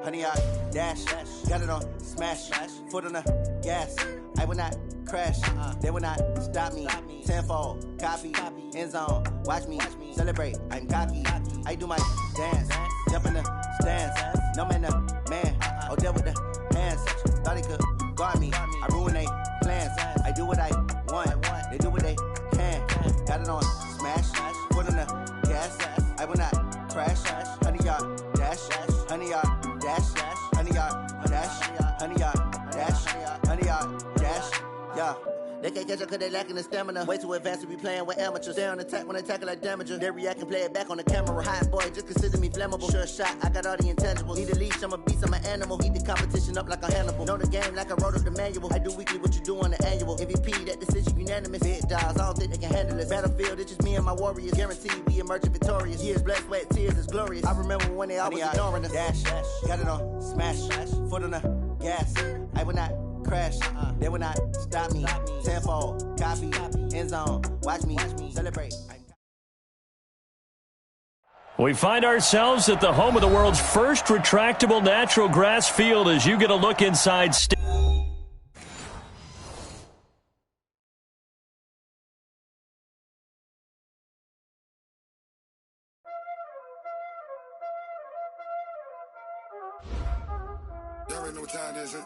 honey, I dash, got it on smash, foot on the gas. I will not crash, they will not stop me. Tenfold, copy, end zone, watch me celebrate. I'm cocky, I do my dance, jump in the stands. No man, man, oh, deal with the hands. Thought he could guard me, I ruin they plans. I do what I want, they do what they can. Got it on smash, foot on the gas. I will not crash, honey, y'all dash, honey, y'all dash, honey, y'all dash, honey, y'all dash, honey, y'all dash, yeah. They can't catch up cause they lacking the stamina. Way too advanced to be playing with amateurs. Stay on attack when they tackle like damager. They react and play it back on the camera. Hot boy, just consider me flammable. Sure shot, I got all the intangibles. Need a leash, I'm a beast, I'm an animal. Eat the competition up like a Hannibal. Know the game like I wrote up the manual. I do weekly what you do on the annual. MVP, that decision unanimous. Big dogs, I don't think they can handle it. Battlefield, it's just me and my warriors. Guaranteed we emerge victorious. Years, blood, sweat, tears is glorious. I remember when they always ignoring us. Dash, got it on smash, foot on the gas. I will not crash, they will not stop me. Tenfold, copy, end zone, watch me celebrate. We find ourselves at the home of the world's first retractable natural grass field as you get a look inside. Y'all already know what time it is, huh?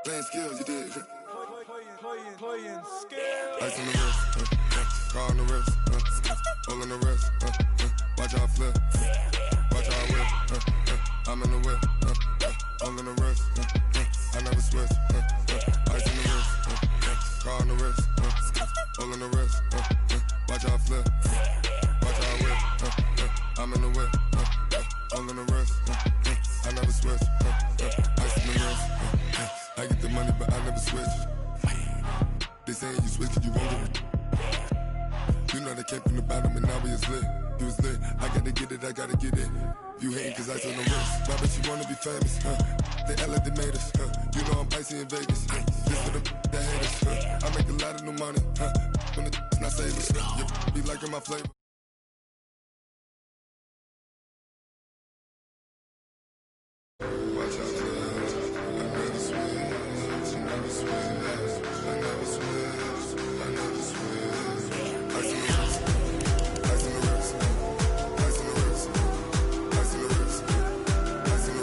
Playing skills, you did. Playing skills. Ice on the wrist, car on the wrist, hole on the wrist, watch out flip, watch out whip, I'm in the whip, hole in the wrist, I never switch, ice on the wrist, car on the wrist, hole in the wrist, watch out flip, watch out whip, I'm in the whip, hole in the wrist, I never switch, ice on the wrist. I get the money, but I never switch. They saying you switch, you won't get it. You know they came from the bottom and now we is lit. You was lit, I gotta get it, I gotta get it. You hating cause ice on the wrist. Why bet you wanna be famous, They act like they made us, You know I'm icy in Vegas, Just for the that hate us, I make a lot of new money, When it's not savers, You be liking my flavor. Watch out, I never switch, I never switch, I never switch, I never switch. Ice on the wrist, ice on the wrist, ice on the wrist, ice on the wrist, ice on the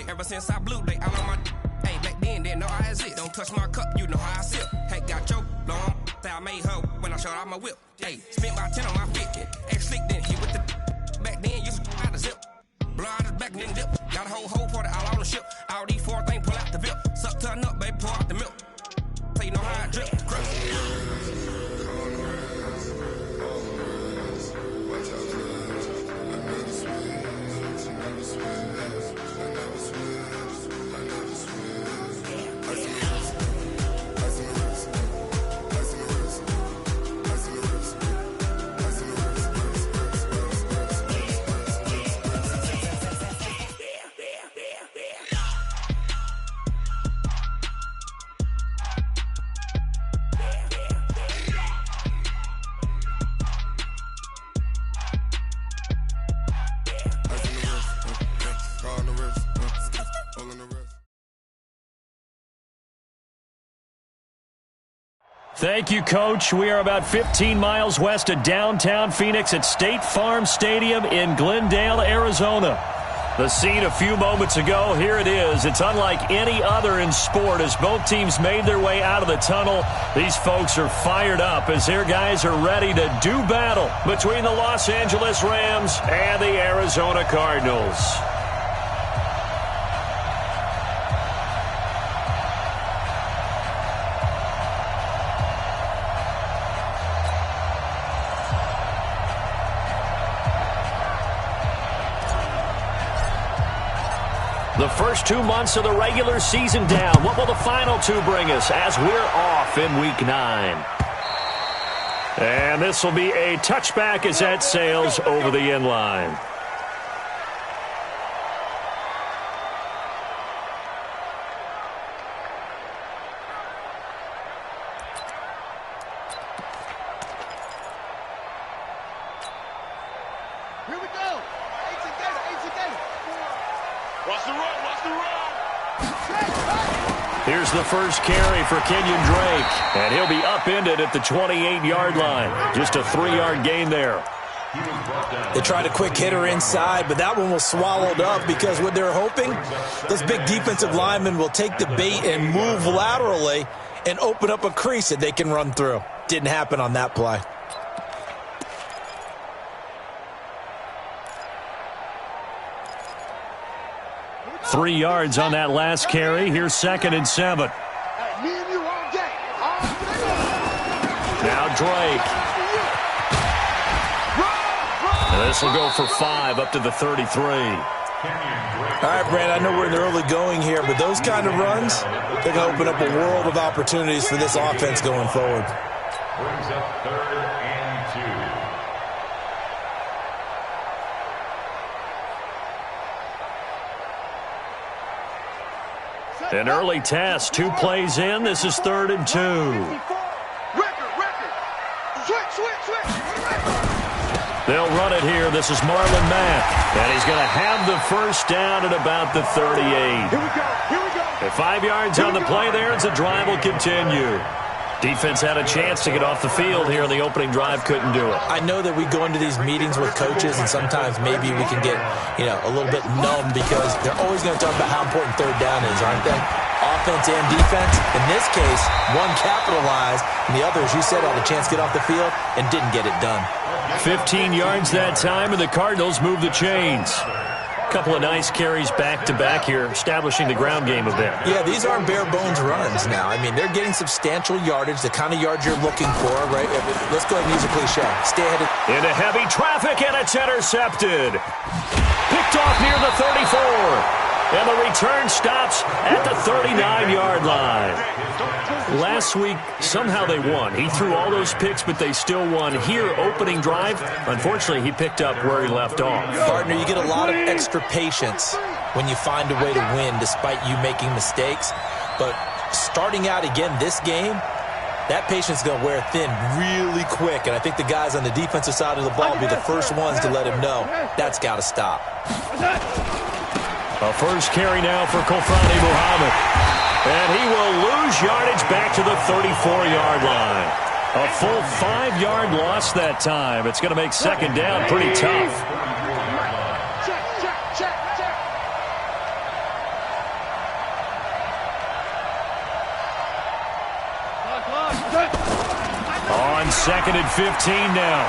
Ever since I blew, they all on my hey, back then, didn't know I exist. Don't touch my cup, you know how I sip. Hey, got your long, say I made her when I showed out my whip. Hey, spent about 10 on my 50. Ex-slick then he with the back then, used to out the zip. Blow out his back and then dip. Got a whole party all on the ship. All these four things pull out the VIP. Suck to a nut, baby, pour out the milk. So you know how I drip. Thank you, Coach. We are about 15 miles west of downtown Phoenix at State Farm Stadium in Glendale, Arizona. The scene a few moments ago, here it is. It's unlike any other in sport as both teams made their way out of the tunnel. These folks are fired up as their guys are ready to do battle between the Los Angeles Rams and the Arizona Cardinals. The first 2 months of the regular season down. What will the final two bring us as we're off in Week 9? And this will be a touchback as that sails over the end line. Here we go. Watch the run. Here's the first carry for Kenyon Drake, and he'll be upended at the 28-yard line. Just a 3-yard gain there. They tried a quick hitter inside, but that one was swallowed up because what they're hoping, those big defensive linemen will take the bait and move laterally and open up a crease that they can run through. Didn't happen on that play. Three yards on that last carry. Here's 2nd and 7. Now Drake. And this will go for 5 up to the 33. All right, Brand, I know we're in the early going here, but those kind of runs, they're going to open up a world of opportunities for this offense going forward. Brings up 3rd and 2. An early test, 2 plays in. This is 3rd and 2. They'll run it here. This is Marlon Mack. And he's going to have the first down at about the 38. Here we go. At 5 yards on the play there, as the drive will continue. Defense had a chance to get off the field here in the opening drive, couldn't do it. I know that we go into these meetings with coaches, and sometimes maybe we can get, a little bit numb because they're always going to talk about how important 3rd down is, aren't they? Offense and defense. In this case, one capitalized, and the other, as you said, had a chance to get off the field and didn't get it done. 15 yards that time, and the Cardinals move the chains. Couple of nice carries back-to-back here, establishing the ground game a bit. Yeah, these aren't bare-bones runs now. I mean, they're getting substantial yardage, the kind of yards you're looking for, right? Let's go ahead and use a cliche. Stay ahead of... Into heavy traffic, and it's intercepted. Picked off near the 34. And the return stops at the 39-yard line. Last week, somehow they won. He threw all those picks, but they still won. Here, opening drive, unfortunately, he picked up where he left off. Partner, you get a lot of extra patience when you find a way to win despite you making mistakes. But starting out again this game, that patience is going to wear thin really quick. And I think the guys on the defensive side of the ball will be the first ones to let him know that's got to stop. A first carry now for Kofani Muhammad. And he will lose yardage back to the 34-yard line. A full 5-yard loss that time. It's going to make 2nd down pretty tough. On 2nd and 15 now.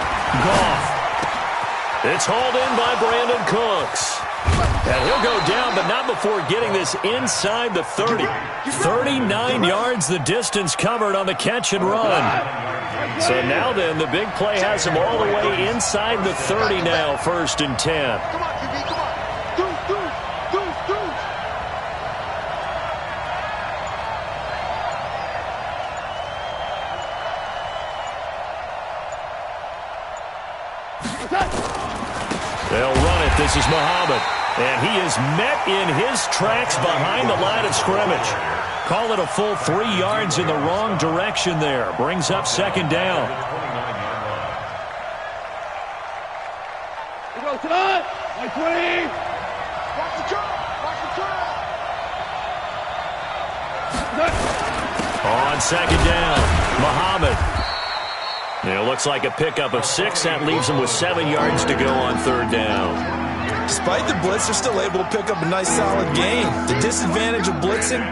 Goff. It's hauled in by Brandon Cooks. And he'll go down, but not before getting this inside the 30. 39 yards the distance covered on the catch and run. So now then, the big play has him all the way inside the 30 now, 1st and 10. Come on, QB, come on. Deuce. They'll run it. This is Muhammad. And he is met in his tracks behind the line of scrimmage. Call it a full 3 yards in the wrong direction there. Brings up 2nd down. Here goes tonight. Like 20. Watch the turn. On 2nd down, Muhammad. It looks like a pickup of 6. That leaves him with 7 yards to go on 3rd down. Despite the blitz, they're still able to pick up a nice, solid gain. The disadvantage of blitzing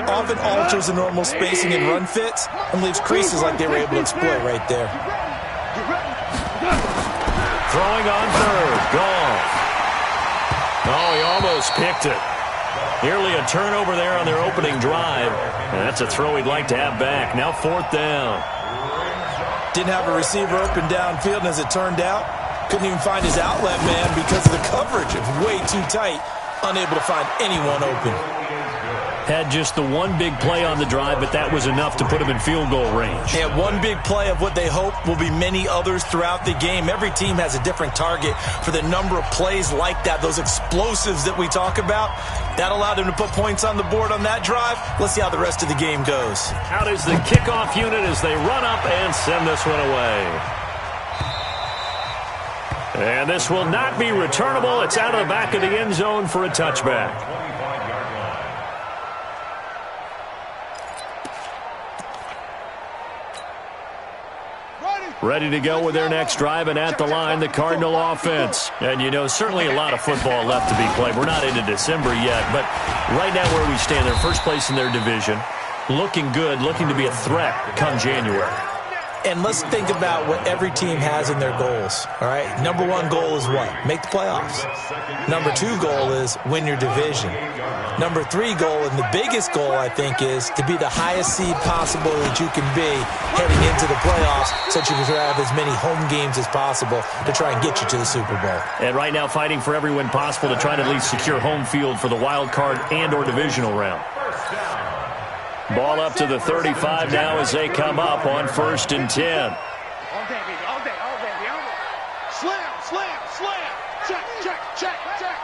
often alters the normal spacing and run fits and leaves creases like they were able to exploit right there. Throwing on 3rd, Goff. Oh, he almost picked it. Nearly a turnover there on their opening drive. And that's a throw he'd like to have back. Now 4th down. Didn't have a receiver open downfield, and as it turned out, couldn't even find his outlet man because of the coverage. It was way too tight, unable to find anyone open. Had just the one big play on the drive, but that was enough to put them in field goal range. Yeah, one big play of what they hope will be many others throughout the game. Every team has a different target for the number of plays like that, those explosives that we talk about. That allowed them to put points on the board on that drive. Let's see how the rest of the game goes. Out is the kickoff unit as they run up and send this one away. And this will not be returnable. It's out of the back of the end zone for a touchback. Ready to go with their next drive, and at the line, the Cardinal offense. And, you know, certainly a lot of football left to be played. We're not into December yet, but right now where we stand, they're first place in their division. Looking good, looking to be a threat come January. And let's think about what every team has in their goals, all right? Number one goal is what? Make the playoffs. Number two goal is win your division. Number three goal, and the biggest goal, I think, is to be the highest seed possible that you can be heading into the playoffs so that you can have as many home games as possible to try and get you to the Super Bowl. And right now fighting for every win possible to try to at least secure home field for the wild card and or divisional round. Ball up to the 35 now as they come up on 1st and 10. All day, baby, all day, all day, all day. Slam, slam, slam. Check, check, check, check.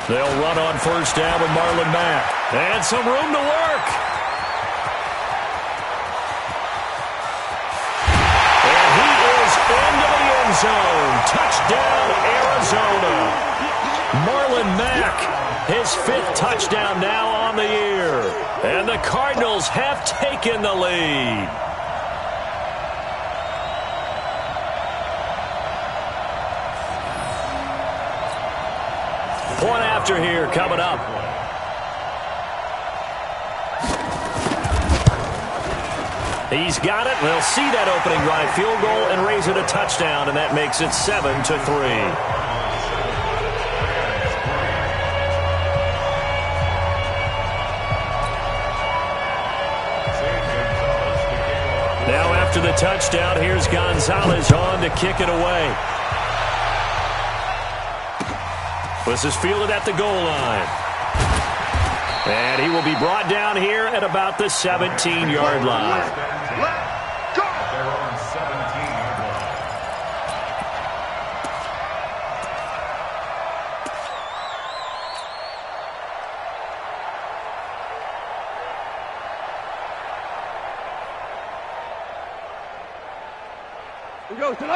They'll run on 1st down with Marlon Mack. And some room to work. And he is into the end zone. Touchdown, Arizona. Marlon Mack. His 5th touchdown now on the year. And the Cardinals have taken the lead. Point after here coming up. He's got it. They'll see that opening drive field goal and raise it a touchdown, and that makes it 7-3. Now after the touchdown, here's Gonzalez on to kick it away. This is fielded at the goal line. And he will be brought down here at about the 17-yard line. Let's go! They're on 17-yard line.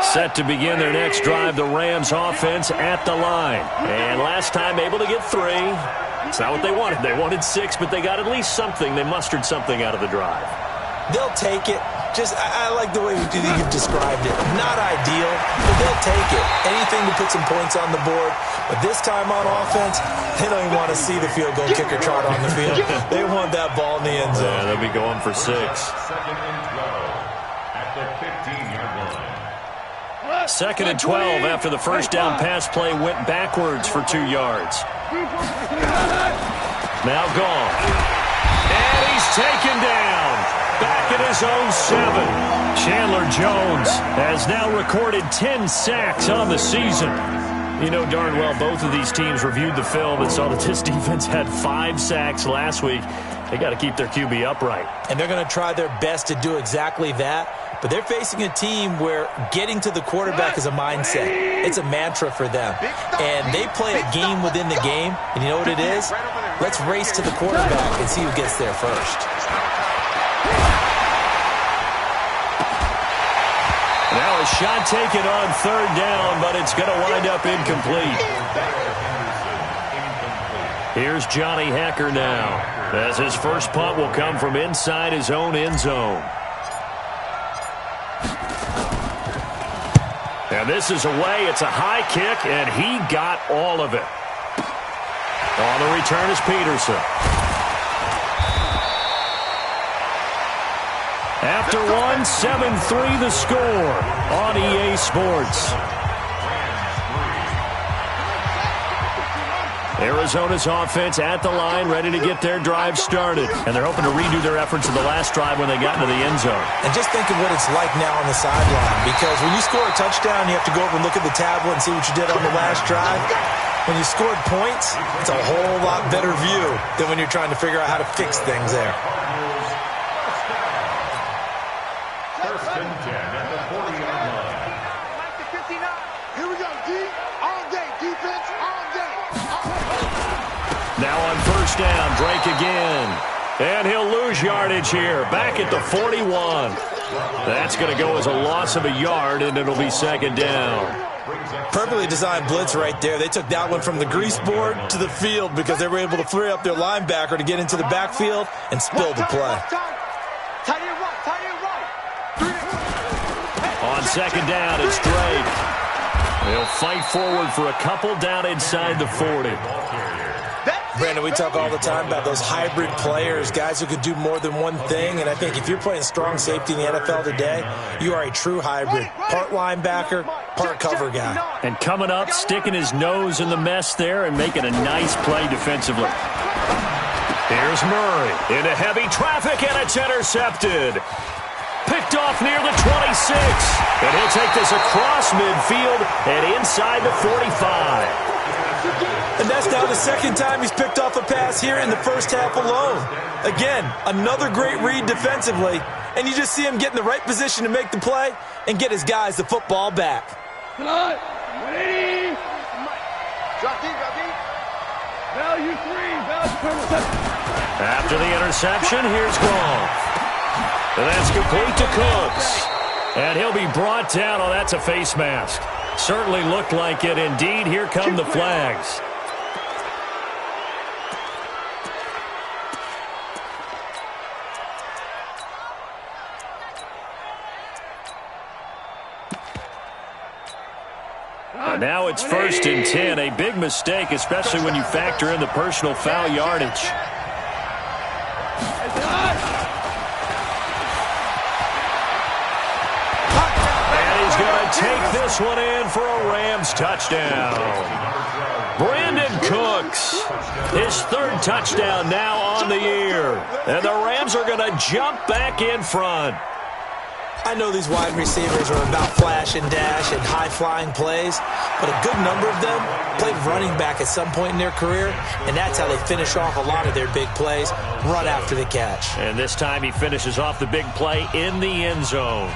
Set to begin their next drive, the Rams offense at the line. And last time able to get 3. It's not what they wanted. They wanted 6, but they got at least something. They mustered something out of the drive. They'll take it. I like the way you've described it. Not ideal, but they'll take it. Anything to put some points on the board. But this time on offense, they don't even want to see the field goal kicker trot on the field. They want that ball in the end zone. Yeah, they'll be going for 6. 2nd and 12 at the 15-yard line. 2nd and 12 after the first down pass play went backwards for 2 yards. Now gone. And he's taken down. Back at his own 7. Chandler Jones has now recorded 10 sacks on the season. You know darn well both of these teams reviewed the film and saw that this defense had 5 sacks last week. They got to keep their QB upright. And they're going to try their best to do exactly that. But they're facing a team where getting to the quarterback is a mindset. It's a mantra for them. And they play a game within the game. And you know what it is? Let's race to the quarterback and see who gets there first. Now a shot taken on 3rd down, but it's going to wind up incomplete. Here's Johnny Hecker now, as his first punt will come from inside his own end zone. And this is away. It's a high kick, and he got all of it. On the return is Peterson. After 7-3 the score on EA Sports. Arizona's offense at the line, ready to get their drive started. And they're hoping to redo their efforts in the last drive when they got into the end zone. And just think of what it's like now on the sideline. Because when you score a touchdown, you have to go over and look at the tablet and see what you did on the last drive. when you scored points, it's a whole lot better view than when you're trying to figure out how to fix things there. First and 10 at the 40-yard line. Here we go, D. All day. Defense, all day. Now on first down, Drake again. And he'll lose yardage here. Back at the 41. That's going to go as a loss of a yard, and it'll be second down. Perfectly designed blitz right there. They took that one from the grease board to the field because they were able to free up their linebacker to get into the backfield and spill the play. On second down, it's Drake. They'll fight forward for a couple down inside the 40. Brandon, we talk all the time about those hybrid players, guys who could do more than one thing, and I think if you're playing strong safety in the NFL today, you are a true hybrid. Part linebacker, part cover guy. And coming up, sticking his nose in the mess there and making a nice play defensively. Here's Murray into heavy traffic, and it's intercepted. Picked off near the 26. And he'll take this across midfield and inside the 45. And that's now the second time he's picked off a pass here in the first half alone. Again, another great read defensively, and you just see him get in the right position to make the play and get his guys the football back. Ready? Drop deep. Value 3. After the interception, here's Gronk. And that's complete to Cooks. And he'll be brought down. Oh, that's a face mask. Certainly looked like it. Indeed, here come the flags. And now it's first and 10. A big mistake, especially when you factor in the personal foul yardage. Take this one in for a Rams touchdown. Brandon Cooks, his third touchdown now on the year. And the Rams are going to jump back in front. I know these wide receivers are about flash and dash and high-flying plays, but a good number of them played running back at some point in their career, and that's how they finish off a lot of their big plays, run after the catch. And this time he finishes off the big play in the end zone.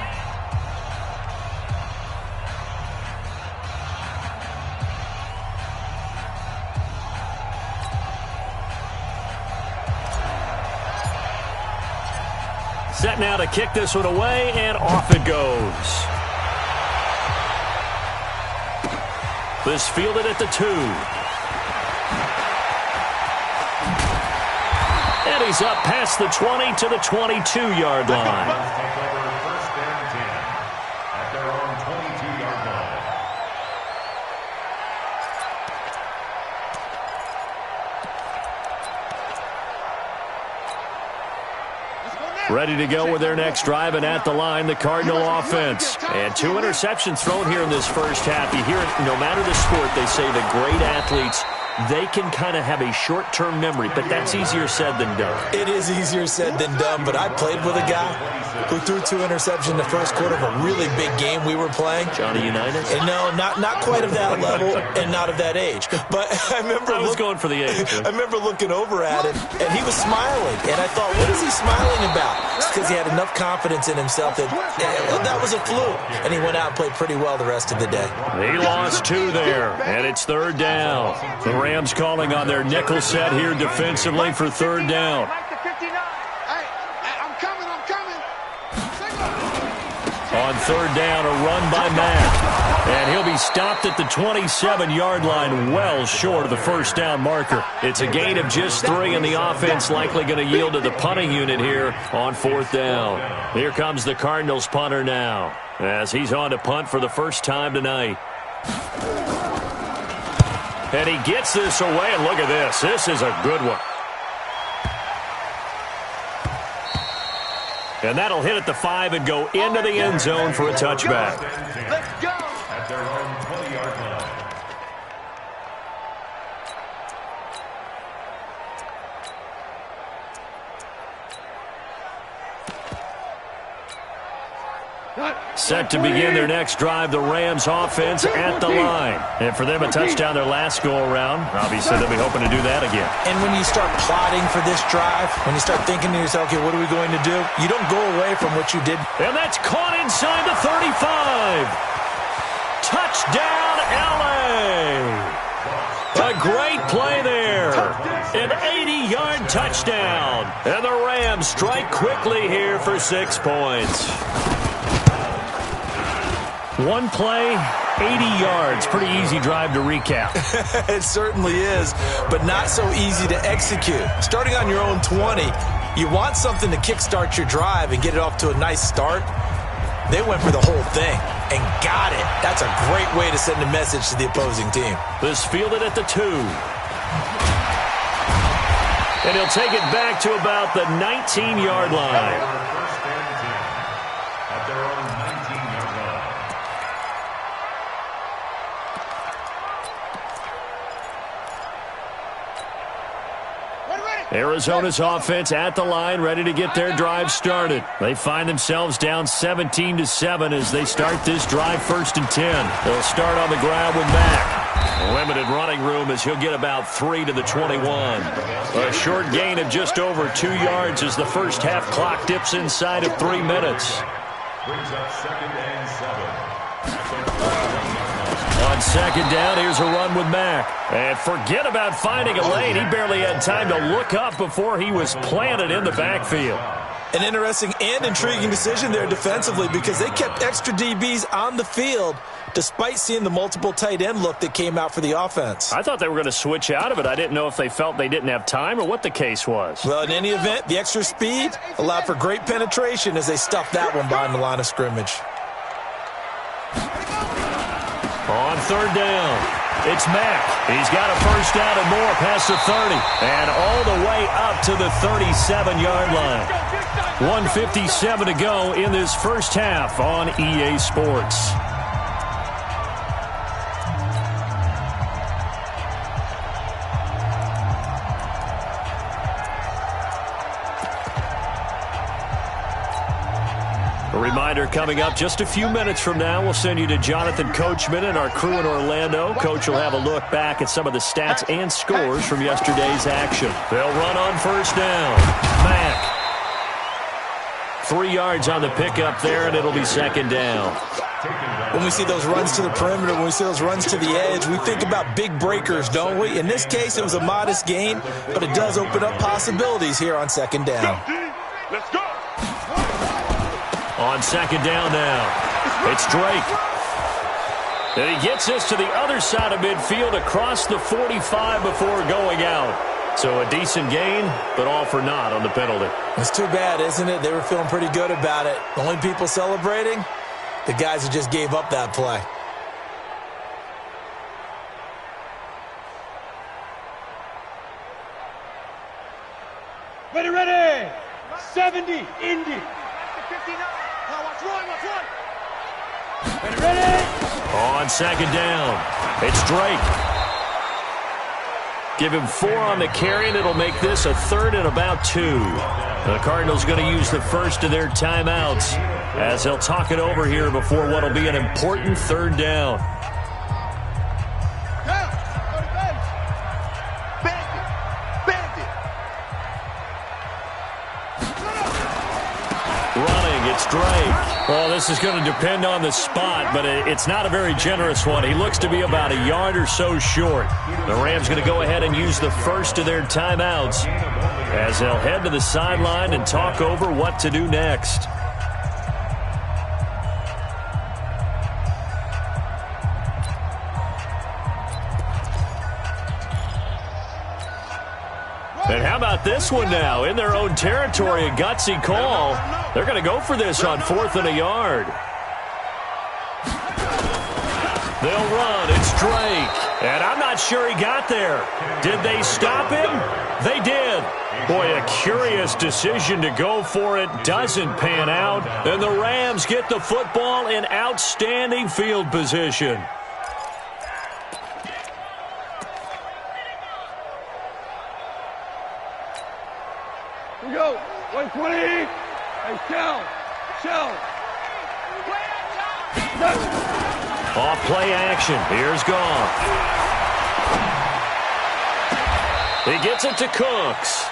Set now to kick this one away, and off it goes. This fielded at the 2. And he's up past the 20 to the 22-yard line. First and 10 at their own 22-yard line. Ready to go with their next drive, and at the line, the Cardinal offense. And 2 interceptions thrown here in this first half. You hear it, no matter the sport, they say the great athletes, they can kind of have a short-term memory, but that's easier said than done. It is easier said than done, but I played with a guy who threw 2 interceptions in the first quarter of a really big game we were playing. Johnny Unitas? And no, not quite of that level and not of that age. But I remember... I was going for the age. I remember looking over at him, and he was smiling. And I thought, what is he smiling about? It's because he had enough confidence in himself that that was a fluke. And he went out and played pretty well the rest of the day. He lost 2 there, and it's third down. The Rams calling on their nickel set here defensively for third down. On third down, a run by Mack. And he'll be stopped at the 27-yard line, well short of the first down marker. It's a gain of just 3, and the offense likely going to yield to the punting unit here on fourth down. Here comes the Cardinals punter now, as he's on to punt for the first time tonight. And he gets this away, and look at this. This is a good one. And that'll hit at the 5 and go into the end zone for a touchback. Let's go. At their own 20-yard line. Set to begin their next drive, the Rams offense at the line. And for them, a touchdown their last go-around. Obviously, they'll be hoping to do that again. And when you start plotting for this drive, when you start thinking to yourself, okay, what are we going to do? You don't go away from what you did. And that's caught inside the 35. Touchdown, L.A. A great play there. An 80-yard touchdown. And the Rams strike quickly here for 6 points. One play, 80 yards. Pretty easy drive to recap. It certainly is, but not so easy to execute. Starting on your own 20, you want something to kickstart your drive and get it off to a nice start. They went for the whole thing and got it. That's a great way to send a message to the opposing team. This fielded at the 2. And he'll take it back to about the 19-yard line. First and 10 at their own 19-yard line. Arizona's offense at the line, ready to get their drive started. They find themselves down 17-7 as they start this drive 1st and 10. They'll start on the ground with Mack. Limited running room as he'll get about 3 to the 21. A short gain of just over 2 yards as the first half clock dips inside of 3 minutes. Brings up 2nd and 7. On 2nd down, here's a run with Mack. And forget about finding a lane. He barely had time to look up before he was planted in the backfield. An interesting and intriguing decision there defensively because they kept extra DBs on the field despite seeing the multiple tight end look that came out for the offense. I thought they were going to switch out of it. I didn't know if they felt they didn't have time or what the case was. Well, in any event, the extra speed allowed for great penetration as they stuffed that one behind the line of scrimmage. On 3rd down, it's Mack. He's got a first down and more past the 30. And all the way up to the 37-yard line. 1:57 to go in this first half on EA Sports. A reminder coming up just a few minutes from now, we'll send you to Jonathan Coachman and our crew in Orlando. Coach will have a look back at some of the stats and scores from yesterday's action. They'll run on 1st down. Mack. 3 yards on the pickup there, and it'll be 2nd down. When we see those runs to the perimeter, when we see those runs to the edge, we think about big breakers, don't we? In this case, it was a modest gain, but it does open up possibilities here on 2nd down. Let's go. On 2nd down now, it's Drake. And he gets us to the other side of midfield across the 45 before going out. So a decent gain, but all for naught on the penalty. It's too bad, isn't it? They were feeling pretty good about it. The only people celebrating, the guys who just gave up that play. Ready. 70, Indy. Watch one. Ready. On 2nd down, it's Drake. Give him 4 on the carry, and it'll make this a 3rd and about 2. The Cardinals going to use the first of their timeouts as they'll talk it over here before what will be an important 3rd down. Running, it's Drake. Well, this is going to depend on the spot, but it's not a very generous one. He looks to be about a yard or so short. The Rams going to go ahead and use the first of their timeouts as they'll head to the sideline and talk over what to do next. And how about this one now? In their own territory, a gutsy call. They're going to go for this on 4th and a yard. They'll run. It's Drake. And I'm not sure he got there. Did they stop him? They did. Boy, a curious decision to go for it. Doesn't pan out. And the Rams get the football in outstanding field position. We go. 120. Hey, shell. Off play action. Here's Goff. He gets it to Cooks.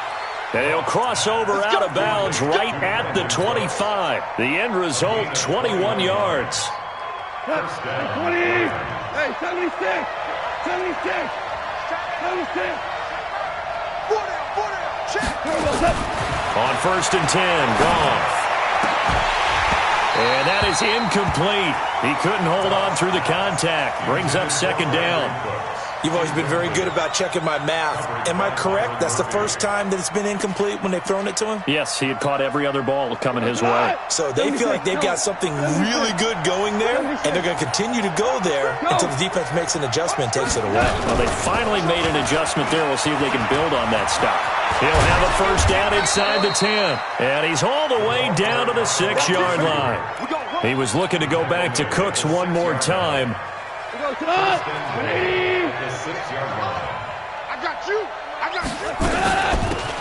And he'll cross over out of bounds right at the 25. The end result, 21 yards. 20. Hey, 76. 76. 76. 40. Check. On 1st and 10, Goff. And that is incomplete. He couldn't hold on through the contact. Brings up 2nd down. You've always been very good about checking my math. Am I correct? That's the first time that it's been incomplete when they've thrown it to him? Yes, he had caught every other ball coming his way. So they feel like they've got something really good going there, and they're going to continue to go there until the defense makes an adjustment and takes it away. Well, they finally made an adjustment there. We'll see if they can build on that stop. He'll have a 1st down inside the 10. And he's all the way down to the 6-yard line. He was looking to go back to Cooks one more time.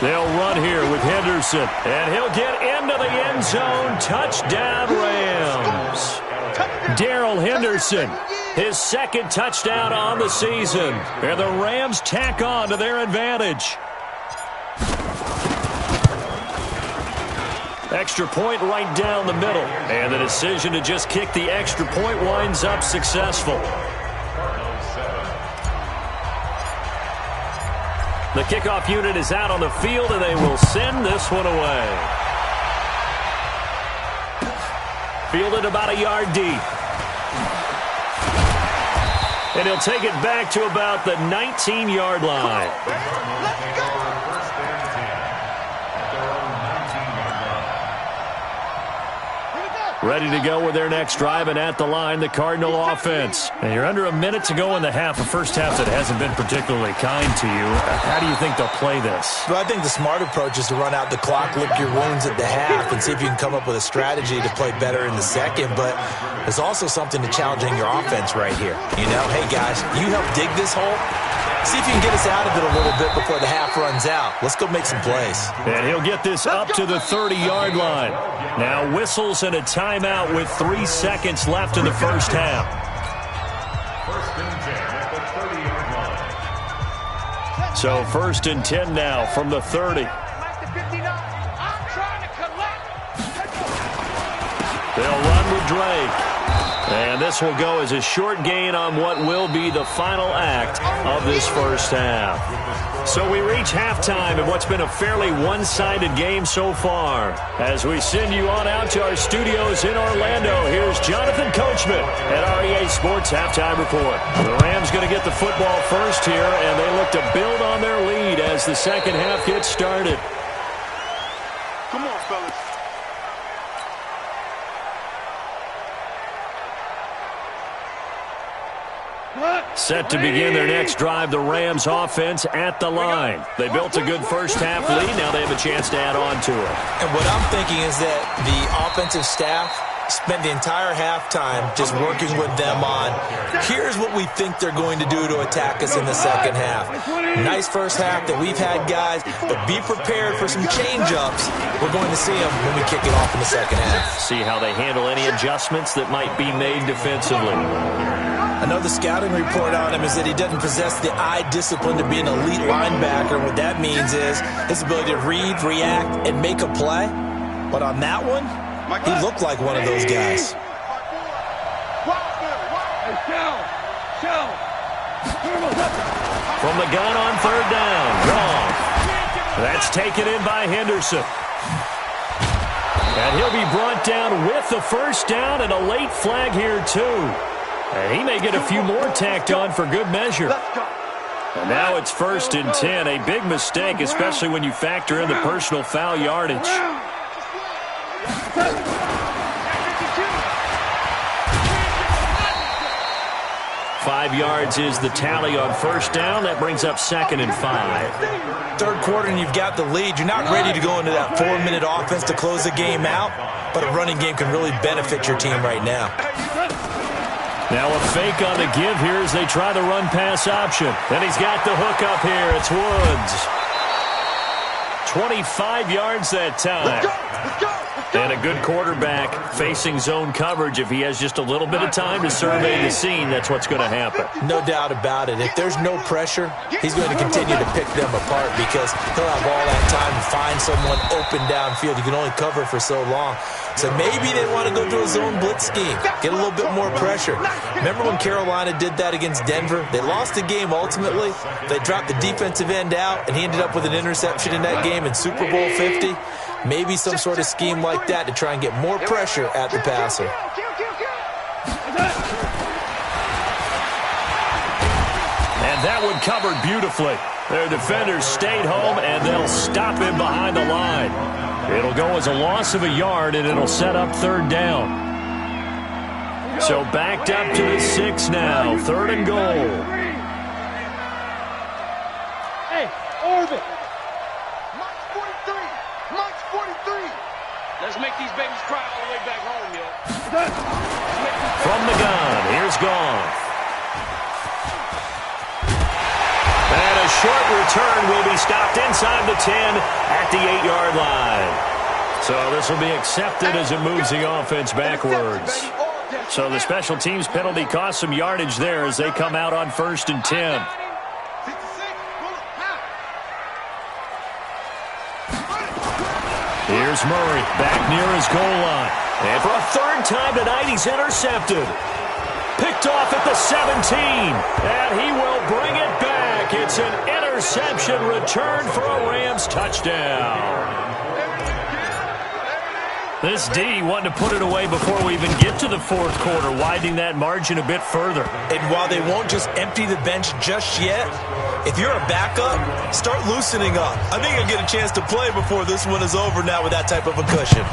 They'll run here with Henderson, and he'll get into the end zone. Touchdown, Rams. Darrell Henderson, his 2nd touchdown on the season. And the Rams tack on to their advantage. Extra point right down the middle. And the decision to just kick the extra point winds up successful. The kickoff unit is out on the field, and they will send this one away. Fielded about a yard deep. And he'll take it back to about the 19-yard line. Ready to go with their next drive, and at the line, the Cardinal offense. And you're under a minute to go in the half, a first half that hasn't been particularly kind to you. How do you think they'll play this? Well, I think the smart approach is to run out the clock, lick your wounds at the half, and see if you can come up with a strategy to play better in the second. But there's also something to challenging your offense right here. You know, hey, guys, you help dig this hole. See if you can get us out of it a little bit before the half runs out. Let's go make some plays. And he'll get this up to the 30-yard line. Now whistles and a timeout with 3 seconds left in the first half. 1st and 10 at the 30-yard line. So 1st and 10 now from the 30. They'll run with Drake. And this will go as a short gain on what will be the final act of this first half. So we reach halftime in what's been a fairly one-sided game so far. As we send you on out to our studios in Orlando, here's Jonathan Coachman at REA Sports Halftime Report. The Rams going to get the football first here, and they look to build on their lead as the second half gets started. Come on, fellas. Set to begin their next drive, the Rams offense at the line. They built a good first half lead. Now they have a chance to add on to it. And what I'm thinking is that the offensive staff spent the entire halftime just working with them on, here's what we think they're going to do to attack us in the second half. Nice first half that we've had, guys, but be prepared for some change-ups. We're going to see them when we kick it off in the second half. See how they handle any adjustments that might be made defensively. Another scouting report on him is that he doesn't possess the eye discipline to be an elite linebacker. What that means is his ability to read, react, and make a play. But on that one, he looked like one of those guys. From the gun on 3rd down, Goff. That's taken in by Henderson. And he'll be brought down with the first down and a late flag here, too. And he may get a few more tacked on for good measure. And now it's 1st and 10. A big mistake, especially when you factor in the personal foul yardage. 5 yards is the tally on 1st down. That brings up 2nd and 5. Third quarter and you've got the lead. You're not ready to go into that 4-minute offense to close the game out, but a running game can really benefit your team right now. Now a fake on the give here as they try the run-pass option. And he's got the hook up here. It's Woods. 25 yards that time. Let's go! And a good quarterback facing zone coverage. If he has just a little bit of time to survey the scene, that's what's going to happen. No doubt about it. If there's no pressure, he's going to continue to pick them apart because he'll have all that time to find someone open downfield. You can only cover for so long. So maybe they want to go to a zone blitz scheme, get a little bit more pressure. Remember when Carolina did that against Denver? They lost the game ultimately. They dropped the defensive end out, and he ended up with an interception in that game in Super Bowl 50. Maybe some sort of scheme like that to try and get more pressure at the passer. And that one covered beautifully. Their defenders stayed home, and they'll stop him behind the line. It'll go as a loss of a yard, and it'll set up third down. So backed up to the 6 now. 3rd and goal. Hey, Orbit. March 43. March 43. Let's make these babies cry all the way back home, yo. From the gun, here's Goff. And a short return will be stopped inside the 10 at the 8-yard line. So this will be accepted as it moves the offense backwards. So the special teams penalty cost some yardage there as they come out on 1st and 10. Here's Murray back near his goal line. And for a 3rd time tonight, he's intercepted. Picked off at the 17. And he will bring it back. It's an interception return for a Rams touchdown. This D wanted to put it away before we even get to the 4th quarter, widening that margin a bit further. And while they won't just empty the bench just yet, if you're a backup, start loosening up. I think you'll get a chance to play before this one is over now with that type of a cushion.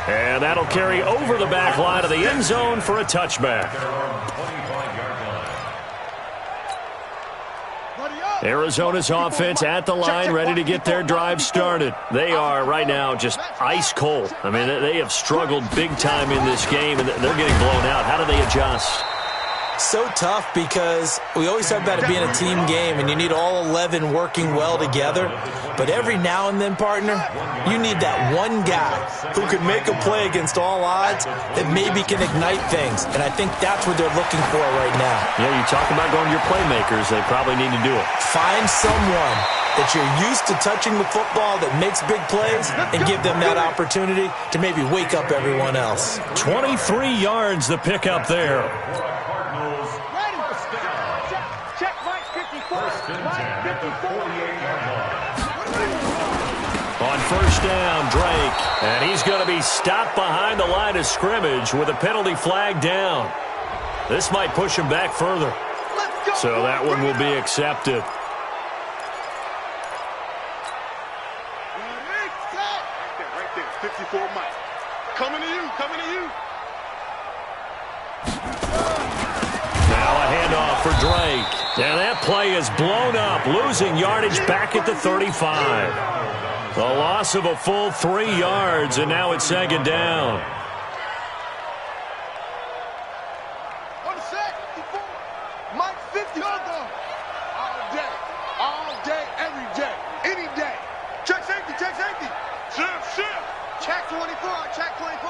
And that'll carry over the back line of the end zone for a touchback. Arizona's offense at the line, ready to get their drive started. They are right now just ice cold. I mean, they have struggled big time in this game, and they're getting blown out. How do they adjust? So tough because we always talk about it being a team game, and you need all 11 working well together. But every now and then, partner, you need that one guy who can make a play against all odds that maybe can ignite things. And I think that's what they're looking for right now. Yeah, you talk about going to your playmakers. They probably need to do it. Find someone that you're used to touching the football that makes big plays and give them that opportunity to maybe wake up everyone else. 23 yards the pickup there. Check Mike 54. Mike 54. On 1st down, Drake. And he's going to be stopped behind the line of scrimmage with a penalty flag down. This might push him back further. So that one will be accepted. Right there, 54 Mike. Coming to you, coming to you. Now a handoff for Drake. And that play is blown up, losing yardage back at the 35. The loss of a full 3 yards, and now it's 2nd down. On the set, 54. Mike 50. All day, every day, any day. Check safety, check safety. Shift. Check 24, check 24.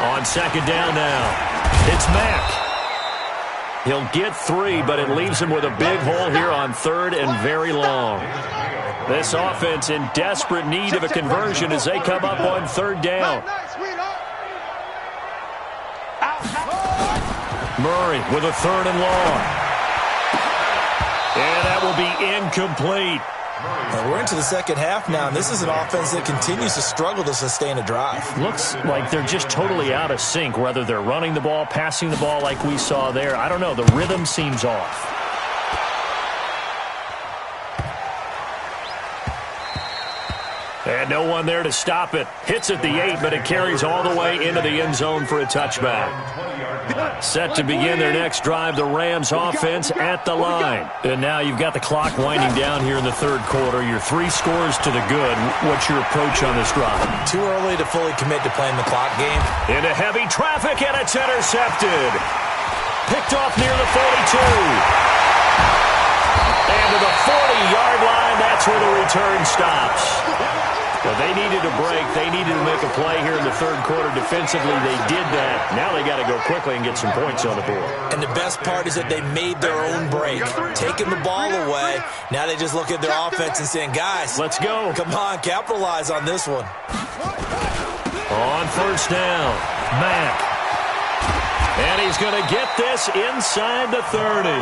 On 2nd down now, it's Mack. He'll get 3, but it leaves him with a big hole here on 3rd and very long. This offense in desperate need of a conversion as they come up on 3rd down. Murray with a 3rd and long. And that will be incomplete. Well, we're into the 2nd half now, and this is an offense that continues to struggle to sustain a drive. Looks like they're just totally out of sync, whether they're running the ball, passing the ball like we saw there. I don't know. The rhythm seems off. And no one there to stop it. Hits at the 8, but it carries all the way into the end zone for a touchback. Set to begin their next drive, the Rams offense at the line. And now you've got the clock winding down here in the 3rd quarter. You're 3 scores to the good. What's your approach on this drive? Too early to fully commit to playing the clock game. Into heavy traffic, and it's intercepted. Picked off near the 42. And to the 40-yard line, that's where the return stops. Well, they needed a break. They needed to make a play here in the third quarter. Defensively, they did that. Now they got to go quickly and get some points on the board. And the best part is that they made their own break. Taking the ball away, now they just look at their offense and saying, guys, let's go. Come on, capitalize on this one. On first down, Mack. And he's going to get this inside the 30.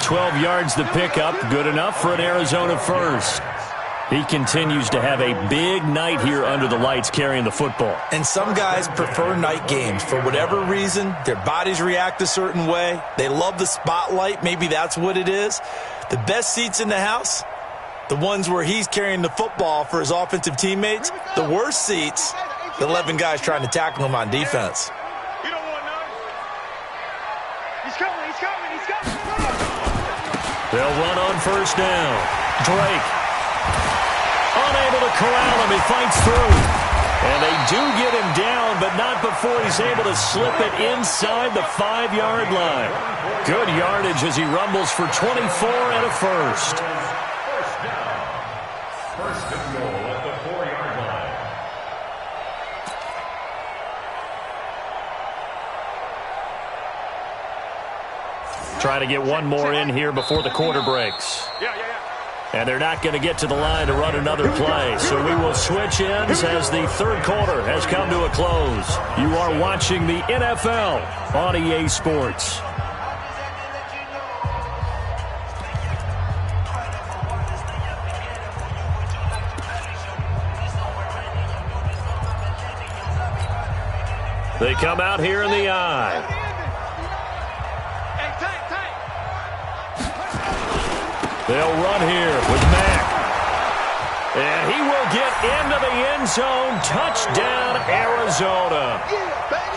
12 yards to pick up. Good enough for an Arizona first. He continues to have a big night here under the lights carrying the football. And some guys prefer night games. For whatever reason, their bodies react a certain way. They love the spotlight. Maybe that's what it is. The best seats in the house, the ones where he's carrying the football for his offensive teammates. The worst seats, the 11 guys trying to tackle him on defense. You don't want none. He's coming, he's coming, he's coming. They'll run on first down. Drake. Unable to corral him. He fights through. And they do get him down, but not before he's able to slip it inside the 5-yard line. Good yardage as he rumbles for 24 and a first. First down. First and goal at the 4-yard line. Try to get one more in here before the quarter breaks. And they're not going to get to the line to run another play. So we will switch ends as the third quarter has come to a close. You are watching the NFL on EA Sports. They come out here in the eye. They'll run here with Mack. And he will get into the end zone. Touchdown, Arizona.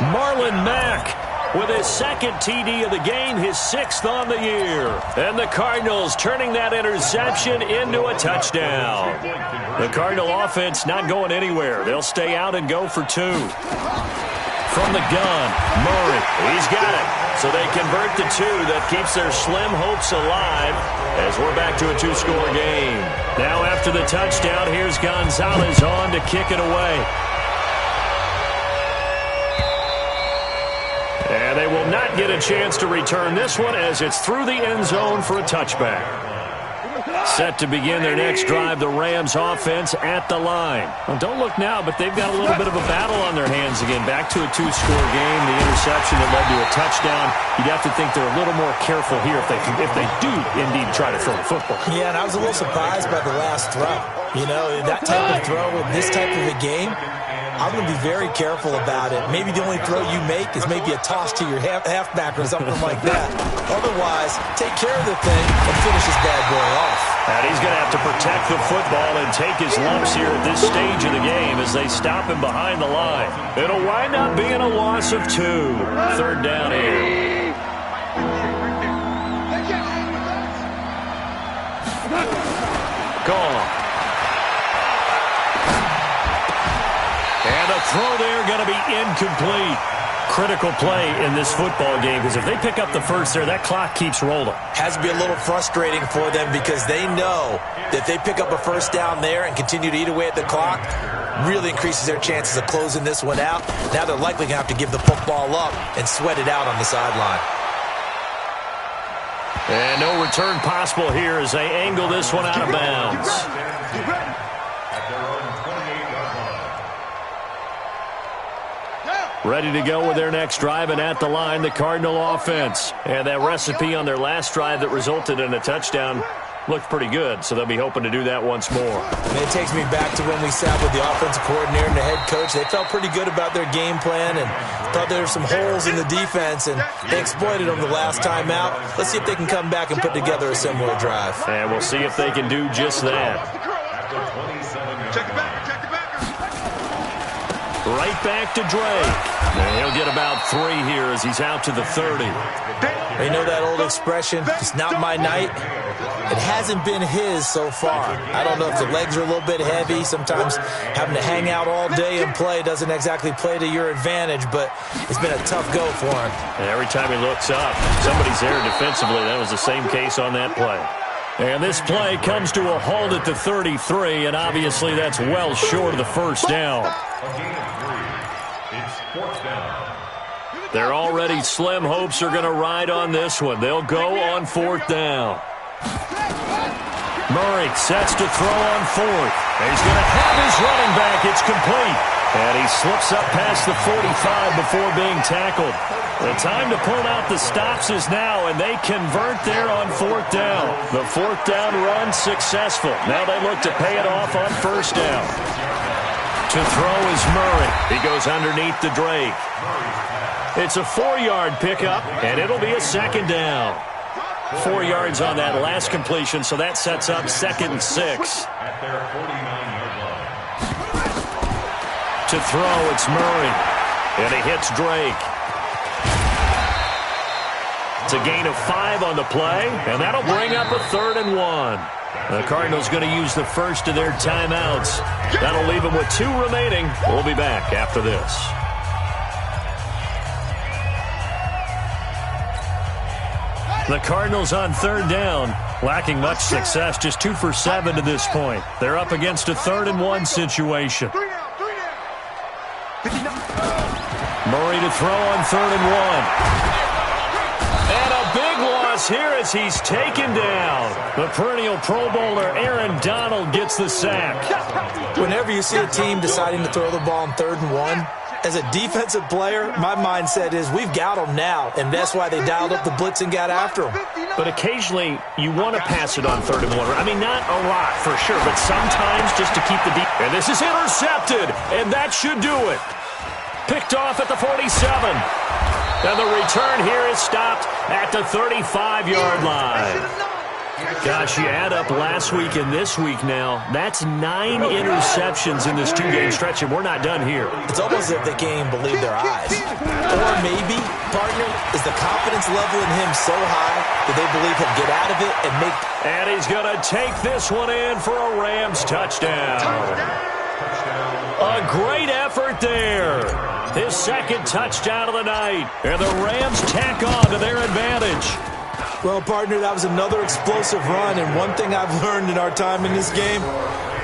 Marlon Mack with his second TD of the game, his 6th on the year. And the Cardinals turning that interception into a touchdown. The Cardinal offense not going anywhere. They'll stay out and go for 2. From the gun, Murray, he's got it. So they convert the 2. That keeps their slim hopes alive as we're back to a 2-score game. Now after the touchdown, here's Gonzalez on to kick it away. And they will not get a chance to return this one as it's through the end zone for a touchback. Set to begin their next drive, the Rams offense at the line. Well, don't look now, but they've got a little bit of a battle on their hands again. Back to a 2-score game, the interception that led to a touchdown. You'd have to think they're a little more careful here if they do indeed try to throw the football. Yeah, and I was a little surprised by the last throw. You know, that type of throw in this type of a game, I'm going to be very careful about it. Maybe the only throw you make is maybe a toss to your halfback or something like that. Otherwise, take care of the thing and finish this bad boy off. And he's going to have to protect the football and take his lumps here at this stage of the game as they stop him behind the line. It'll wind up being a loss of 2. Third down here. Gone. And a throw there going to be incomplete. Critical play in this football game because if they pick up the first there, that clock keeps rolling. Has to be a little frustrating for them because they know that if they pick up a first down there and continue to eat away at the clock, really increases their chances of closing this one out. Now they're likely going to have to give the football up and sweat it out on the sideline. And no return possible here as they angle this one out of bounds. Ready to go with their next drive, and at the line, the Cardinal offense. And that recipe on their last drive that resulted in a touchdown looked pretty good, so they'll be hoping to do that once more. And it takes me back to when we sat with the offensive coordinator and the head coach. They felt pretty good about their game plan and thought there were some holes in the defense, and they exploited them the last time out. Let's see if they can come back and put together a similar drive. And we'll see if they can do just that. Check the back, check the back. Right back to Drake. And he'll get about 3 here as he's out to the 30. You know that old expression, it's not my night? It hasn't been his so far. I don't know if the legs are a little bit heavy. Sometimes having to hang out all day and play doesn't exactly play to your advantage, but it's been a tough go for him. And every time he looks up, somebody's there defensively. That was the same case on that play. And this play comes to a halt at the 33, and obviously that's well short of the first down. A gain of 3. It's 4th down. Their already slim hopes are going to ride on this one. They'll go on 4th down. Murray sets to throw on 4th. He's going to have his running back. It's complete. And he slips up past the 45 before being tackled. The time to pull out the stops is now, and they convert there on 4th down. The 4th down run successful. Now they look to pay it off on 1st down. To throw is Murray. He goes underneath to Drake. It's a 4-yard pickup, and it'll be a 2nd down. 4 yards on that last completion, so that sets up 2nd and 6. At their 49-yard line. To throw, it's Murray. And he hits Drake. It's a gain of 5 on the play, and that'll bring up a 3rd and 1. The Cardinals going to use the first of their timeouts. That'll leave them with 2 remaining. We'll be back after this. The Cardinals on 3rd down, lacking much success, just 2 for 7 to this point. They're up against a 3rd and 1 situation. Murray to throw on 3rd and 1. And a big loss here as he's taken down. The perennial Pro Bowler Aaron Donald gets the sack. Whenever you see a team deciding to throw the ball on 3rd and 1, as a defensive player, my mindset is we've got them now, and that's why they dialed up the blitz and got after them. But occasionally, you want to pass it on 3rd and 1. I mean, not a lot for sure, but sometimes just to keep the deep. And this is intercepted, and that should do it. Picked off at the 47. And the return here is stopped at the 35-yard line. Gosh, you add up last week and this week now, that's 9 interceptions in this 2-game stretch, and we're not done here. It's almost as if they can't even believe their eyes. Or maybe, partner, is the confidence level in him so high that they believe he'll get out of it and make... And he's going to take this one in for a Rams touchdown. A great effort there. His 2nd touchdown of the night. And the Rams tack on to their advantage. Well, partner, that was another explosive run, and one thing I've learned in our time in this game,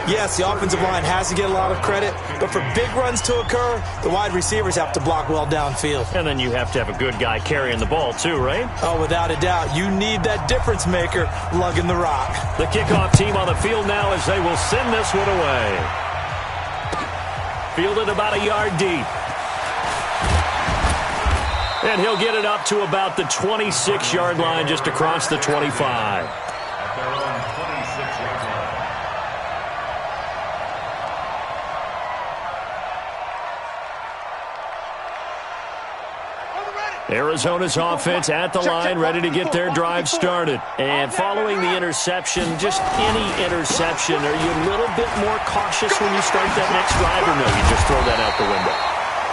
yes, the offensive line has to get a lot of credit, but for big runs to occur, the wide receivers have to block well downfield. And then you have to have a good guy carrying the ball too, right? Oh, without a doubt. You need that difference maker lugging the rock. The kickoff team on the field now as they will send this one away. Fielded about a yard deep. And he'll get it up to about the 26-yard line, just across the 25. At their own 26-yard line. Arizona's offense at the line, ready to get their drive started. And following the interception, just any interception, are you a little bit more cautious when you start that next drive, or no, you just throw that out the window?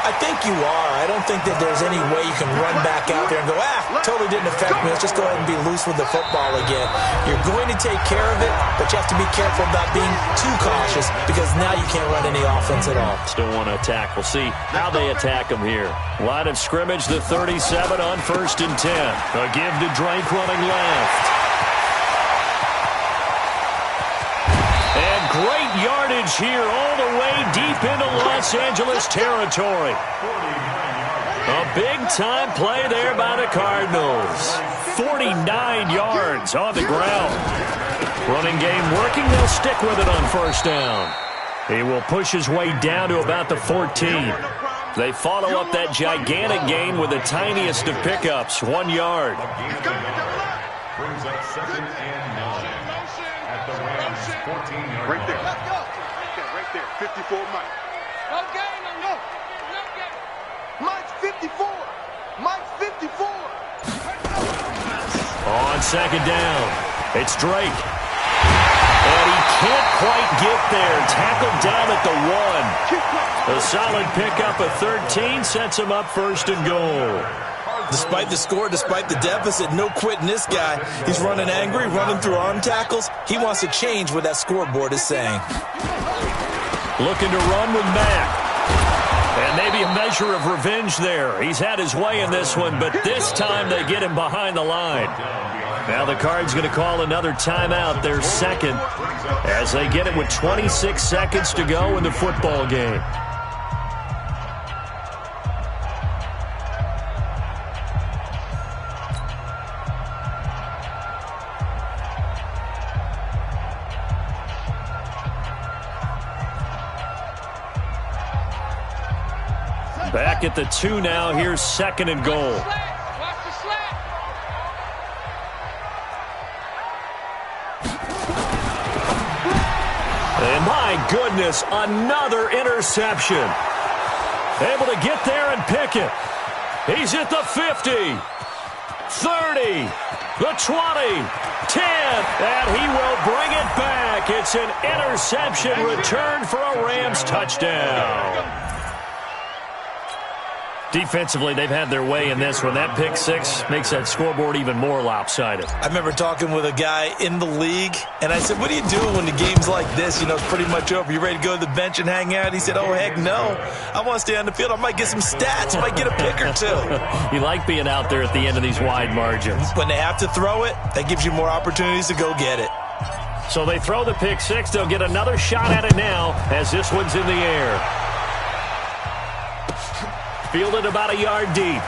I think you are. I don't think that there's any way you can run back out there and go, totally didn't affect me. Let's just go ahead and be loose with the football again. You're going to take care of it, but you have to be careful about being too cautious because now you can't run any offense at all. Still want to attack. We'll see how they attack them here. Line of scrimmage, the 37 on 1st and 10. A give to Drake running left. And great yardage here all the way deep into Los Angeles territory. A big-time play there by the Cardinals. 49 yards on the ground. Running game working. They'll stick with it on 1st down. He will push his way down to about the 14. They follow up that gigantic gain with the tiniest of pickups, 1 yard. Brings up 2nd and 9 at the Rams' 14-yard right there. line. Let's go. Okay, right there. 54 Mike. Okay, no. Mike's 54. Mike's 54. On 2nd down, it's Drake. And he can't quite get there. Tackled down at the 1. A solid pickup of 13 sets him up 1st and goal. Despite the score, despite the deficit, no quitting this guy. He's running angry, running through arm tackles. He wants to change what that scoreboard is saying. Looking to run with Mack. And maybe a measure of revenge there. He's had his way in this one, but this time they get him behind the line. Now the Cards going to call another timeout, their second, as they get it with 26 seconds to go in the football game. Back at the 2 now. Here's 2nd and goal. And my goodness, another interception. Able to get there and pick it. He's at the 50, 30, the 20, 10, and he will bring it back. It's an interception return for a Rams touchdown. Defensively, they've had their way in this one. That pick 6 makes that scoreboard even more lopsided. I remember talking with a guy in the league, and I said, what do you do when the game's like this? You know, it's pretty much over. You ready to go to the bench and hang out? He said, oh, heck no. I want to stay on the field. I might get some stats. I might get a pick or 2. You like being out there at the end of these wide margins. When they have to throw it, that gives you more opportunities to go get it. So they throw the pick 6. They'll get another shot at it now as this one's in the air. Fielded about a yard deep.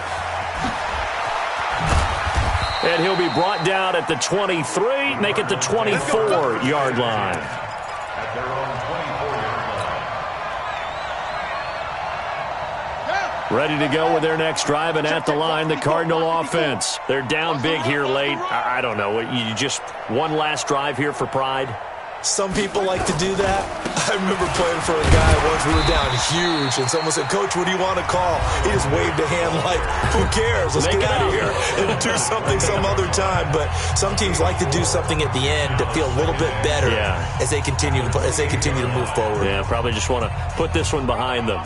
And he'll be brought down at the 23, make it the 24-yard line. At their own 24-yard line. Ready to go with their next drive, and at the line, the Cardinal offense. They're down big here late. I don't know. You just one last drive here for pride? Some people like to do that. I remember playing for a guy once. We were down huge, and someone said, Coach, what do you want to call? He just waved a hand like, who cares? Let's get out of here and do something some other time. But some teams like to do something at the end to feel a little bit better as they continue to move forward. Yeah, probably just want to put this one behind them.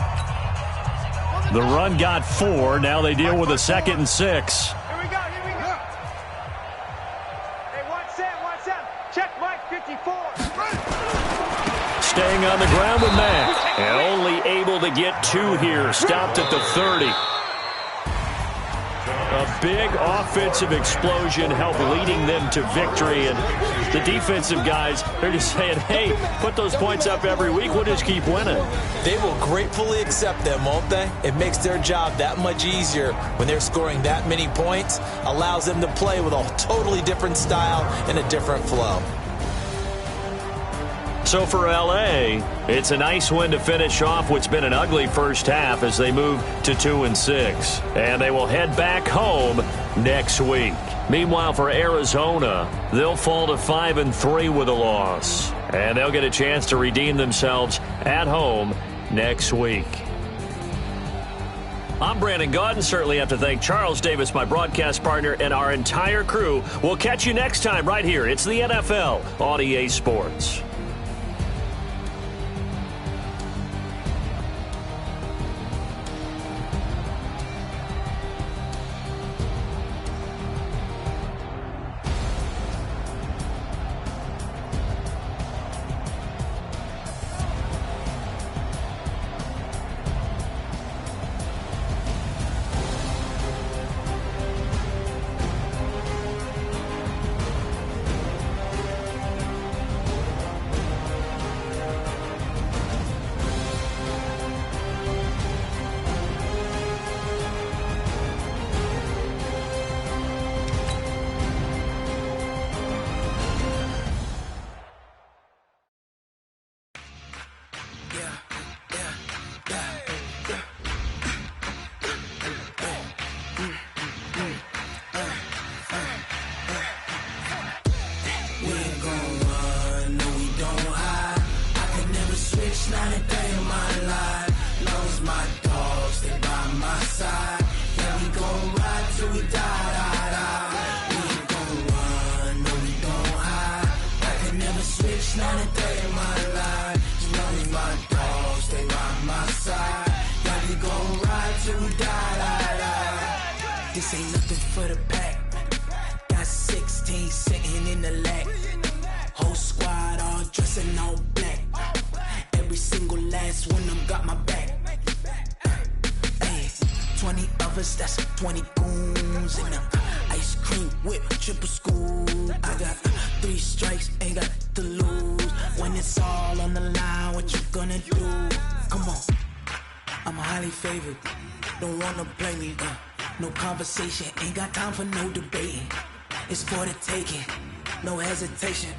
The run got 4. Now they deal with a 2nd and 6. Staying on the ground with Mack. And only able to get 2 here. Stopped at the 30. A big offensive explosion helped leading them to victory. And the defensive guys, they're just saying, hey, put those points up every week. We'll just keep winning. They will gratefully accept them, won't they? It makes their job that much easier when they're scoring that many points. Allows them to play with a totally different style and a different flow. So for L.A., it's a nice win to finish off what's been an ugly first half as they move to 2-6. And they will head back home next week. Meanwhile, for Arizona, they'll fall to 5-3 with a loss. And they'll get a chance to redeem themselves at home next week. I'm Brandon Gaudin. Certainly have to thank Charles Davis, my broadcast partner, and our entire crew. We'll catch you next time right here. It's the NFL on EA Sports. This ain't nothing for the pack. Got 16 sitting in the lag. Whole squad all dressing all black. Every single last one of them got my back. Ay, 20 of us, that's 20 goons in the ice cream whip, triple school. gonna do? Come on, I'm highly favored. Don't wanna play me, no conversation. Ain't got time for no debating. It's for the taking, no hesitation.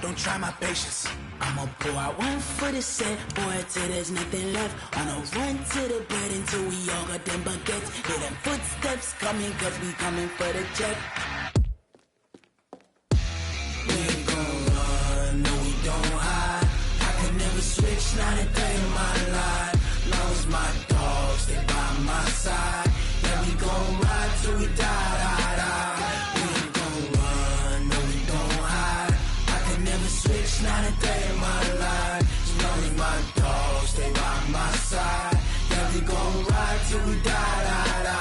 Don't try my patience. I'ma pour out one for the set, boy, till there's nothing left. On a run to the bread until we all got them baguettes. Hear them footsteps coming, cause we coming for the check. We ain't gon' run, no we don't hide. I can never switch, not a day in my life. Long as my dogs stay by my side. Yeah, we gon' ride till we die, die, die. We ain't gon' run, no we don't hide. I can never switch, not a day in my life. As long as my dogs stay by my side. Yeah, we gon' ride till we die, die, die.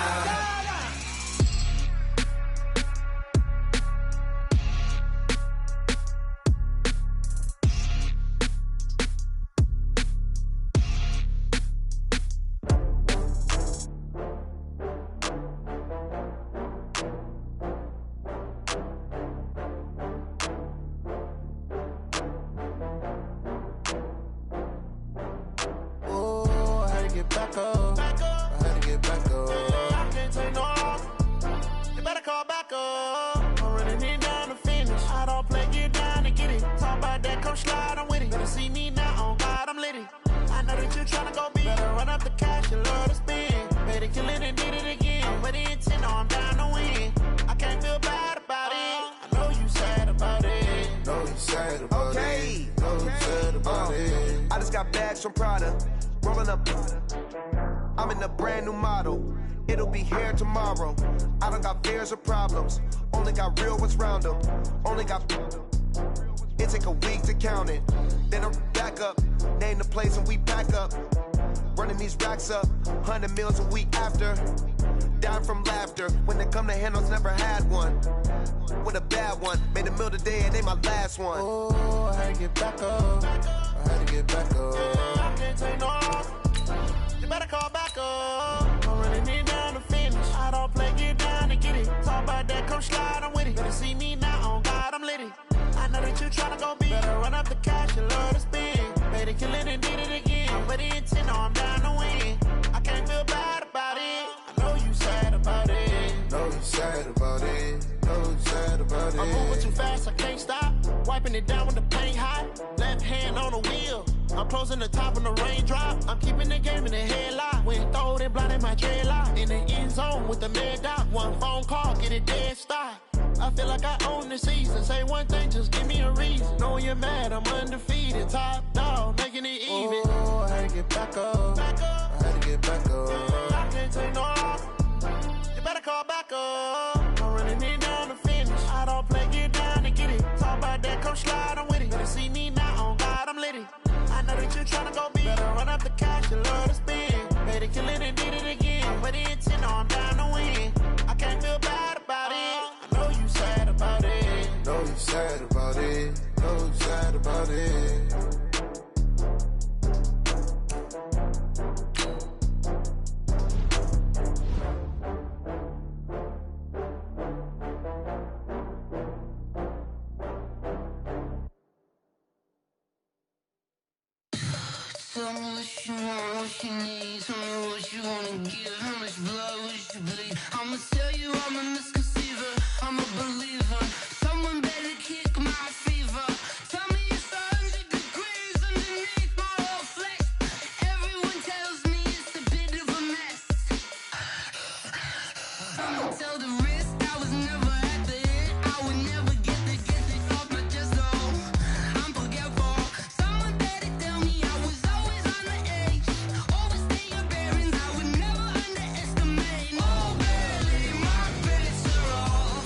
From Prada, rolling up. I'm in a brand new model. It'll be here tomorrow. I don't got fears or problems. Only got real ones round them. Only got. It take a week to count it. Then I'm back up. Name the place and we pack up. Running these racks up. 100 meals a week after. Down from laughter. When they come to handles, never had one. With a bad one. Made a meal today and they my last one. Oh, I had to get back up. I had to get back up. I can't take no off. You better call back up. I'm running it down to finish. I don't play, get down to get it. Talk about that, come slide, I'm with it. Better see me now, on God, I'm litty. I know that you tryna go big. Better run up the cash, you love to spend. Better kill it and did it again. I'm with the intent, no, I'm down to win. I can't feel bad about it. I know you sad about it. Know you sad about it. Know you sad about it. I'm moving too fast, I can't stop. Wiping it down when the paint hot. Left hand on the wheel. I'm closing the top when the raindrop. I'm keeping the game in the headlock. When throwed and blinded my dreadlock. In the end zone with the mad dot. One phone call, get it dead stop. I feel like I own the season. Say one thing, just give me a reason. Knowing you're mad, I'm undefeated. Top dog, making it even. Oh, I had to get back up. I had to get back up. I can't take no off. You better call back up. I'm running it down to finish. I don't play, get down to get it. Talk about that, come slide, I'm with it. Better see me now, on God, I'm litty. I know that you tryna go big. Better run up the cash, you love to spend. Better kill it and did it again. I'm with the intent, no, I'm down to win. I can't feel bad about it. I know you sad about it. Know you sad about it. Know you sad about it. Tell me what you want, what you need. Tell me what you wanna give. How much blood would you bleed? I'ma tell you I'm a misconceiver. I'm a believer. Someone better kick my fever. Tell me it's 100 degrees underneath my whole flesh. Everyone tells me it's a bit of a mess. I'ma tell the risk I was never at the end. I would never get it off my chest though. I'm forgetful. Someone better tell me I was always on the edge. Overstay your bearings, I would never underestimate. Oh, barely, my bets are off.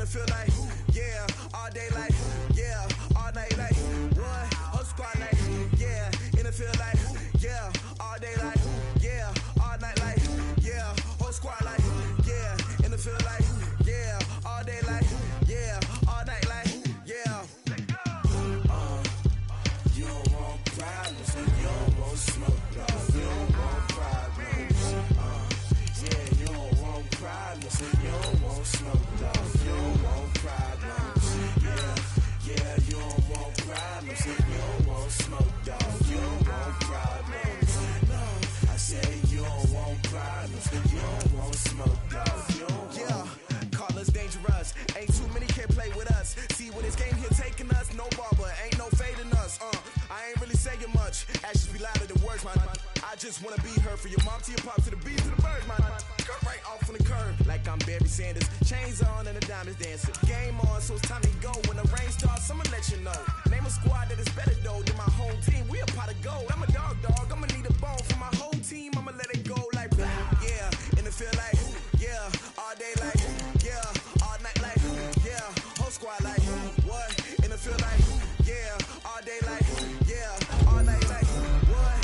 it feel like, yeah, all day like, yeah, all night like, what? Whole squad like, yeah, and it feel like, yeah, all day like, yeah, all night like, yeah, whole squad like, yeah, and it feel like, yeah, all day like, yeah, all night like, yeah. You don't want problems, you don't want smoke, dog. You don't want problems, yeah, you don't want problems, you don't want smoke, dog. You don't want problems, yeah, you don't want problems, you don't want smoke, dog. You don't want problems, no, I said you don't want problems, you don't want smoke, dog. You don't want. Call us dangerous, ain't too many can play with us. See where this game here taking us, no barber, ain't no fading us. I ain't really saying much, actions be louder than words, man. I just wanna be heard from your mom to your pop to the beat to the birds, man. Cut right off on the curb, like I'm Barry Sanders. Chains on and the diamonds dancing. Game on, so it's time to go. When the rain starts, I'ma let you know. Name a squad that is better though than my home team. We a pot of gold. I'm a dog. I'ma need a bone for my whole team. I'ma let it go like blah. Yeah, and it feel like yeah, all day like yeah, all night like yeah, whole squad like what? And it feel like yeah, all day like yeah, all night like what?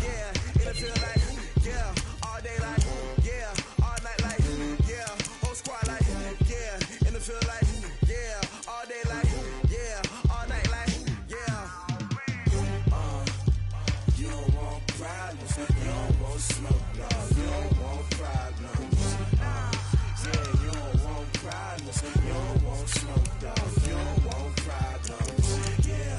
Yeah, and it feel like yeah, all day like yeah, all night like yeah, whole squad like yeah, and it feel like yeah, all day like yeah, all night like yeah. You don't want problems, you don't want smoke, dog. You don't want problems, yeah, you don't want problems, you don't want smoke, dog. You don't want problems, yeah,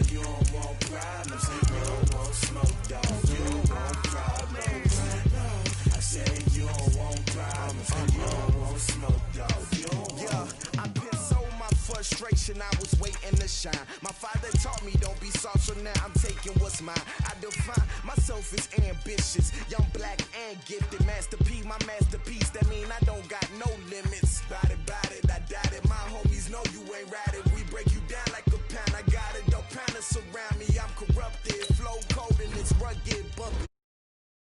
you don't want problems, you don't want smoke, dog. You don't want problems, no, I said you don't want problems, you don't want smoke, dog. You don't want. I've been so my frustration, I was waiting to shine. My father taught me don't be soft, so now I'm taking what's mine. I define myself as ambitious, young, black, and gifted. Master P, my masterpiece, that mean I don't got no limits. Bout it, I doubt it, my homie